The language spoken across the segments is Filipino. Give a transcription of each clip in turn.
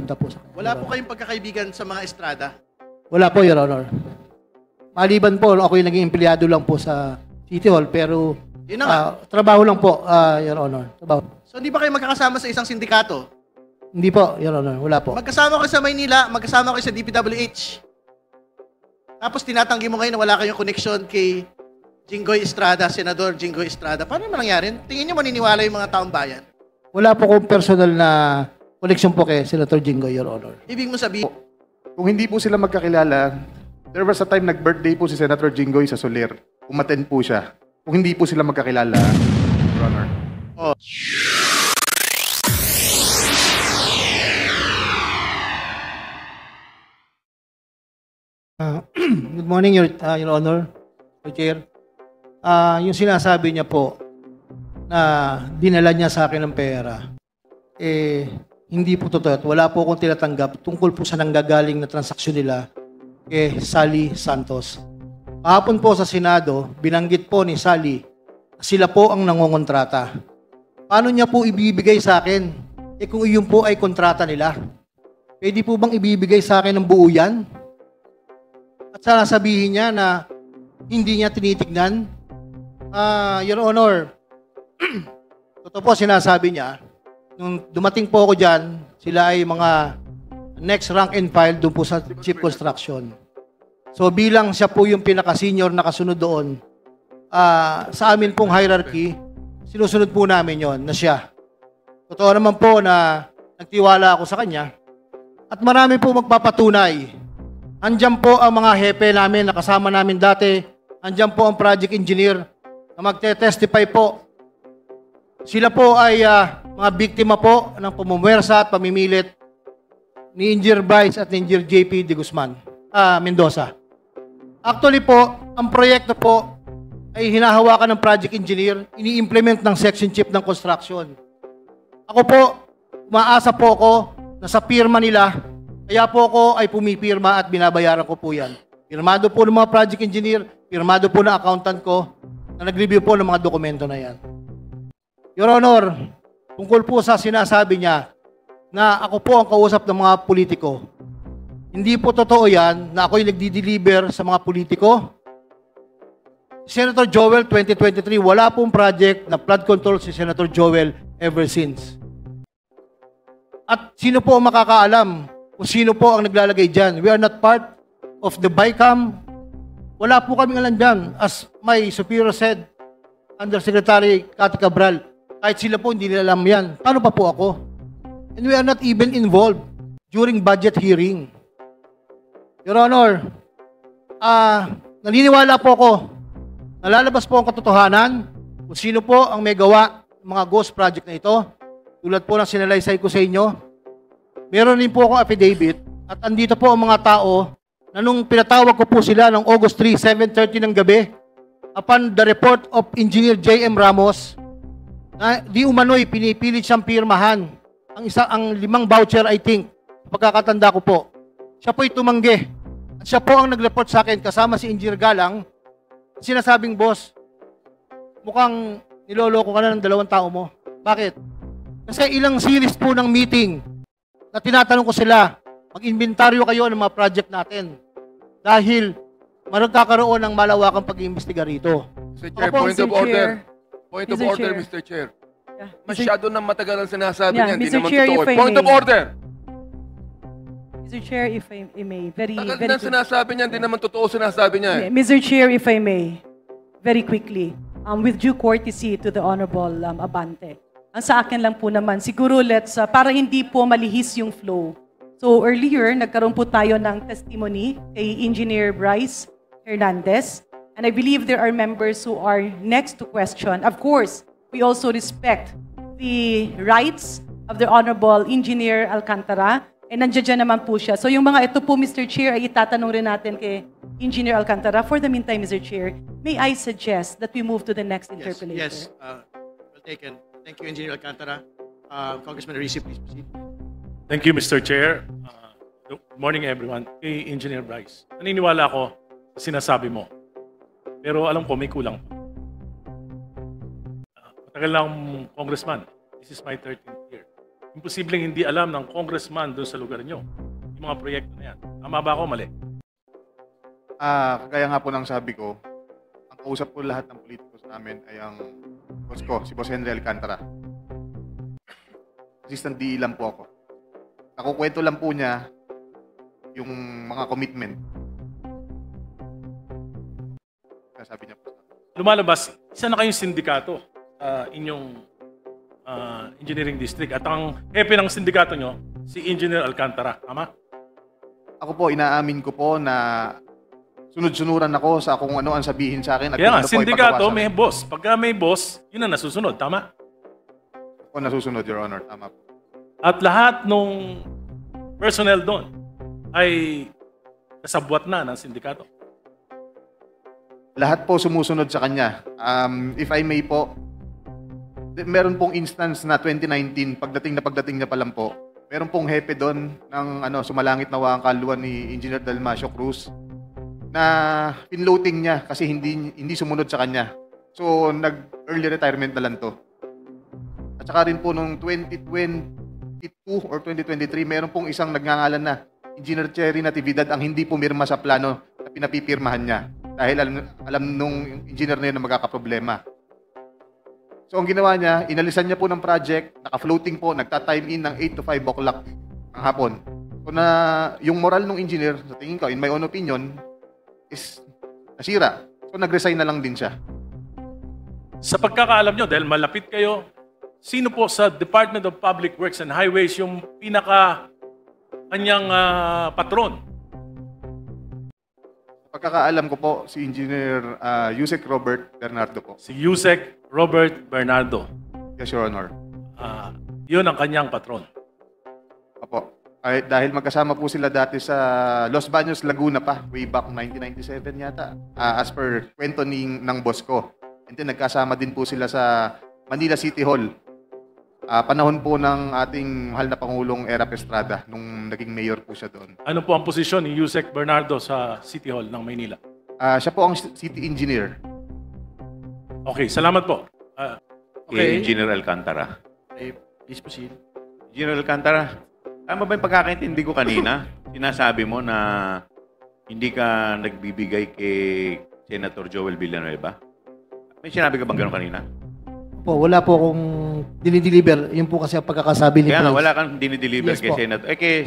punta po sa kanya. Wala po kayong pagkakaibigan sa mga Estrada? Wala po, Your Honor. Maliban po, ako yung naging empleyado lang po sa City Hall, pero Yun na nga. trabaho lang po, Your Honor. Trabaho. So hindi ba kayo magkakasama sa isang sindikato? Hindi po, Your Honor. Wala po. Magkasama kayo sa Maynila, magkasama kayo sa DPWH. Tapos tinatanggi mo ngayon na wala kayong connection kay Jinggoy Estrada, Senador Jinggoy Estrada. Paano naman nangyari? Tingin niyo maniniwala yung mga taong bayan? Wala po kong personal na connection po kay Senator Jinggoy, Your Honor. Ibig mo sabihin, Kung hindi po sila magkakilala, there was a time nag-birthday po si Senator Jinggoy sa Soler. Umattend po siya. Kung hindi po sila magkakilala, Your Honor. Good morning, Your Honor, Your Chair. Yung sinasabi niya po na dinala niya sa akin ng pera, hindi po totoo. At wala po akong tinatanggap tungkol po sa nanggagaling na transaksyon nila kay Sally Santos. Kahapon po sa Senado, binanggit po ni Sally, sila po ang nangongontrata. Paano niya po ibibigay sa akin? Kung iyon po ay kontrata nila. Pwede po bang ibibigay sa akin ng buo yan? At sana sabihin niya na hindi niya tinitignan. Your Honor, totoo po sinasabi niya, nung dumating po ako dyan, sila ay mga next rank and file doon po sa Chief Construction. So bilang siya po yung pinaka-senior na kasunod doon, sa amin pong hierarchy, sinusunod po namin yon na siya. Totoo naman po na nagtiwala ako sa kanya. At marami po magpapatunay. Andiyan po ang mga hepe namin, nakasama namin dati. Andiyan po ang project engineer na magte-testify po. Sila po ay mga biktima po ng pamumwersa at pamimilit ni Engineer Bryce at ni Engineer JP de Guzman, Mendoza. Actually po, ang proyekto po ay hinahawakan ng project engineer, ini-implement ng section chief ng construction. Ako po, umaasa po ako na sa pirma nila, kaya po ako ay pumipirma at binabayaran ko po yan. Pirmado po ng mga project engineer, pirmado po ng accountant ko, na nag-review po ng mga dokumento na yan. Your Honor, tungkol po sa sinasabi niya na ako po ang kausap ng mga politiko, hindi po totoo yan na ako yung nagdi-deliver sa mga politiko. Senator Joel 2023, wala pong project na flood control si Senator Joel ever since. At sino po ang makakaalam kung sino po ang naglalagay dyan? We are not part of the BICAM. Wala po kaming alam dyan. As my superior said, Undersecretary Cathy Cabral, kahit sila po hindi nila alam yan. Paano pa po ako? And we are not even involved during budget hearing. Your Honor, naniniwala po ako, nalalabas po ang katotohanan kung sino po ang may gawa ng mga ghost project na ito. Tulad po ng sinalaysay ko sa inyo. Meron din po akong affidavit at andito po ang mga tao na nung pinatawag ko po sila ng August 3, 7:30 ng gabi upon the report of Engineer J.M. Ramos na di umano'y pinipilit siyang pirmahan ang 5 voucher, I think, pagkakatanda ko po. Siya po'y tumanggi. At siya po ang nag-report sa akin kasama si Engineer Galang. Sinasabing, boss, mukhang niloloko ka na ng 2 tao mo. Bakit? Kasi ilang series po ng meeting na tinatanong ko sila, mag-inventaryo kayo ng mga project natin. Dahil magkakaroon ng malawakang pag-iimbestiga rito. Mr. Chair, Opo, point Mr. of order. Chair. Point of Mr. order, Chair. Mr. Chair. Yeah, Masyado nang matagal ang sinasabi Yeah, niya, hindi Mr. naman Chair, totoo. if I Point of may. order! Mr. Chair, if I may, very Tagal quick. na sinasabi niya, hindi naman totoo sinasabi niya. Yeah, Mr. Chair, if I may, very quickly, with due courtesy to the Honorable Abante. Ang sa akin lang po naman, siguro para hindi po malihis yung flow. So earlier, nagkaroon po tayo ng testimony kay Engineer Bryce Hernandez. And I believe there are members who are next to question. Of course, we also respect the rights of the Honorable Engineer Alcantara. And nandiyan naman po siya. So yung mga ito po, Mr. Chair, ay itatanong rin natin kay Engineer Alcantara. For the meantime, Mr. Chair, may I suggest that we move to the next interpellator? Yes, well taken. Thank you, Engineer Alcantara. Congressman Risi, please proceed. Thank you, Mr. Chair. Good morning, everyone. Kay Engineer Bryce, naniniwala ako sa sinasabi mo. Pero alam ko, may kulang pa. Matagal lang, Congressman. This is my 13th year. imposibleng hindi alam ng congressman doon sa lugar nyo yung mga proyekto na yan. Tama ba ako, mali? Kaya nga po nang sabi ko, ang kausap po lahat ng politikos namin ay ang boss ko, si Boss Henry Alcantara. Assistant DE lang po ako. Nakukwento lang po niya yung mga commitment. Kaya sabi niya po. Lumalabas, isa na kayong sindikato sa inyong engineering district. At ang hepe ng sindikato nyo, si Engineer Alcantara. Tama? Ako po, inaamin ko po na sunod-sunuran ako sa kung ano ang sabihin sa akin. At Kaya kung nga, ano po ay sindikato paggawa sa may akin. boss. Pagka may boss, yun ang nasusunod. Tama? Ako nasusunod, Your Honor. Tama po. At lahat nung personnel doon ay kasabwat na ng sindikato. Lahat po sumusunod sa kanya. If I may po, meron pong instance na 2019, pagdating na pa lang po, meron pong hepe doon ng sumalangit na ang kaluan ni Engineer Dalmacio Cruz na pinloating niya kasi hindi sumunod sa kanya. So, nag-early retirement na lang to. At saka rin po nung 2022 or 2023, meron pong isang nagngangalan na Engineer Cherry Natividad ang hindi pumirma sa plano na pinapipirmahan niya. Dahil alam nung engineer na yun na magkakaproblema. So, ang ginawa niya, inalisan niya po ng project, naka-floating po, nagta-time in ng 8 to 5 o'clock ng hapon. So, yung moral ng engineer, sa tingin ko, in my own opinion, is nasira. So, nag-resign na lang din siya. Sa pagkakaalam nyo, dahil malapit kayo, sino po sa Department of Public Works and Highways yung kanyang patron? Pagkakaalam ko po, si Engineer Yusek Robert Bernardo po. Si Yusek Robert Bernardo. Yes, Your Honor. Yun ang kanyang patron. Opo. Dahil magkasama po sila dati sa Los Baños, Laguna pa, way back 1997 yata, as per kwento ng boss ko. And then nagkasama din po sila sa Manila City Hall. Panahon po ng ating mahal na Pangulong Erap Estrada nung naging mayor po siya doon. Ano po ang posisyon ni Yusek Bernardo sa City Hall ng Maynila? Siya po ang city engineer. Okay, salamat po. Okay. Engineer Alcantara. Please proceed. Engineer Alcantara, tama ba yung pagkakaintindi ko kanina? Sinasabi mo na hindi ka nagbibigay kay Senator Joel Villanueva? May sinabi ka bang gano'n kanina? Po, wala po akong dinideliver. Yun po kasi ang pagkakasabi ni Kaya nga, Bryce. wala kang dinideliver Yes kay po.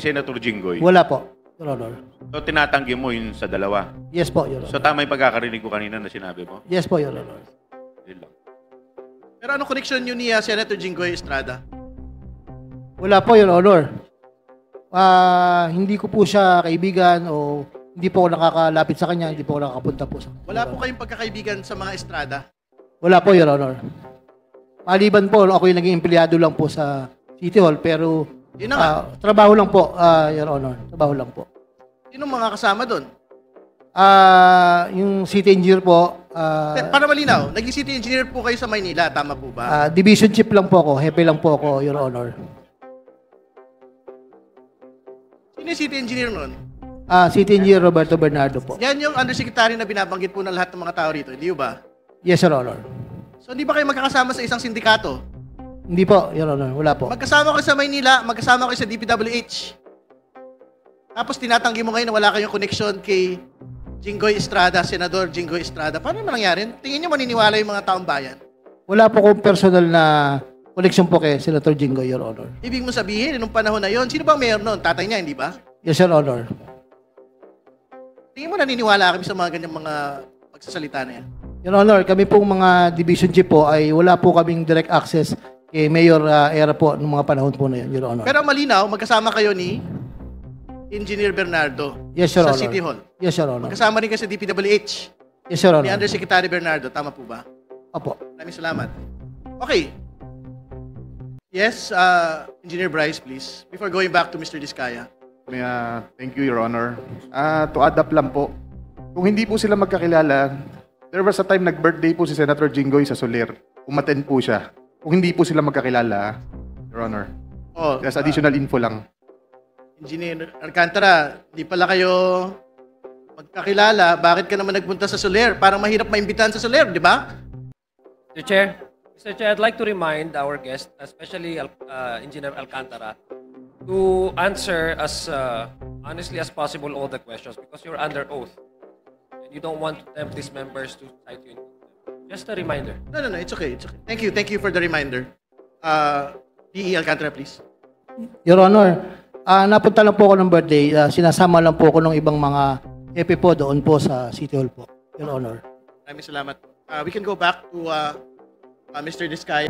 Senator Jinggoy. Wala po, Your Honor. So, tinatanggi mo yun sa dalawa. Yes po, Your So, Honor. tama yung pagkakarinig ko kanina na sinabi mo? Yes po, Your Honor. Yun lang. Pero ano connection yun ni Senator Jinggoy Estrada? Wala po, Your Honor. Hindi ko po siya kaibigan o hindi po ako nakakalapit sa kanya, hindi po ako nakakapunta po sa Wala po kayong pagkakaibigan sa mga Estrada? Wala po, Your Honor. Maliban po, ako yung naging empleyado lang po sa City Hall, pero Yun na nga. trabaho lang po, Your Honor. Trabaho lang po. Sinong mga kasama doon? Yung city engineer po, Para malinaw, naging city engineer po kayo sa Maynila, tama po ba? division chief lang po ako, hepe lang po ako, Your Honor. Sino yung city engineer noon? City engineer Roberto Bernardo po. Yan yung undersecretary na binabanggit po ng lahat ng mga tao rito, hindi ba? Yes, Your Honor. So hindi ba kayo magkakasama sa isang sindikato? Hindi po, Your Honor. Wala po. Magkasama kayo sa Maynila, magkasama kayo sa DPWH. Tapos tinatanggi mo ngayon na wala kayong connection kay Jinggoy Estrada, Senador Jinggoy Estrada. Paano naman nangyari? Tingin niyo maniniwala yung mga taong bayan? Wala po kong personal na connection po kay Senator Jinggoy, Your Honor. Ibig mo sabihin, nung panahon na yon, sino bang mayor noon? Tatay niya, hindi ba? Yes, Your Honor. Tingin mo naniniwala kami sa mga ganyang mga pagsasalita na yan? Your Honor, kami pong mga division chief po ay wala po kaming direct access kay Mayor Era po ng mga panahon po na yun, Your Honor. Pero ang malinaw, magkasama kayo ni Engineer Bernardo Yes, Your sa Honor. City Hall. Yes, Your Honor. Magkasama rin kayo sa DPWH Yes, Your ni Honor. Undersecretary Bernardo. Tama po ba? Opo. Maraming salamat. Okay. Yes, Engineer Bryce, please. Before going back to Mr. Diskaya. Thank you, Your Honor. To add up lang po, kung hindi po sila magkakilala, there was a time nag-birthday po si Senator Jinggoy sa Soler. Umattend po siya. Kung hindi po sila magkakilala, Your Honor. Oh, Just additional info lang. Engineer Alcantara, di pala kayo magkakilala. Bakit ka naman nagpunta sa Soler? Parang mahirap maimbitahan sa Soler, di ba? Mr. Chair, Mr. Chair, I'd like to remind our guest, especially Engineer Alcantara, to answer as honestly as possible all the questions because you're under oath. And you don't want to tempt these members to cite you in contempt. Just a reminder. No, it's okay. It's okay. Thank you for the reminder. DE Alcantara, please. Your Honor, napunta lang po ako ng birthday. Sinasama lang po ako ng ibang mga hepe po doon po sa City Hall po. Your Honor. Maraming salamat. We can go back to Mr. Diskaya.